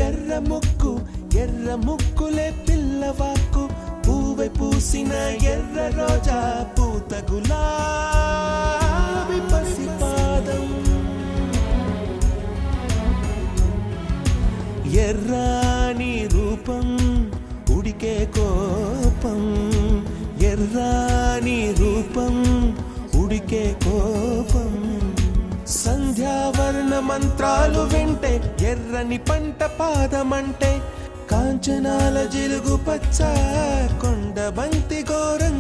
ఎర్ర ముక్కు ఎర్ర ముక్కులే పిల్లవాకు పూవై పూసిన ఎర్ర రోజా పూత గులాబీ పసిపాదం ఎర్రాని రూపం ఉడికే కోపం ఎర్రాని రూపం ఉడికే కోపం సంధ్యావర్ణ మంత్రాలు వింటే ఎర్రని పంట పాదమంటే కాంచనాల జిలుగు పచ్చ కొండ బంతి ఘోరంగా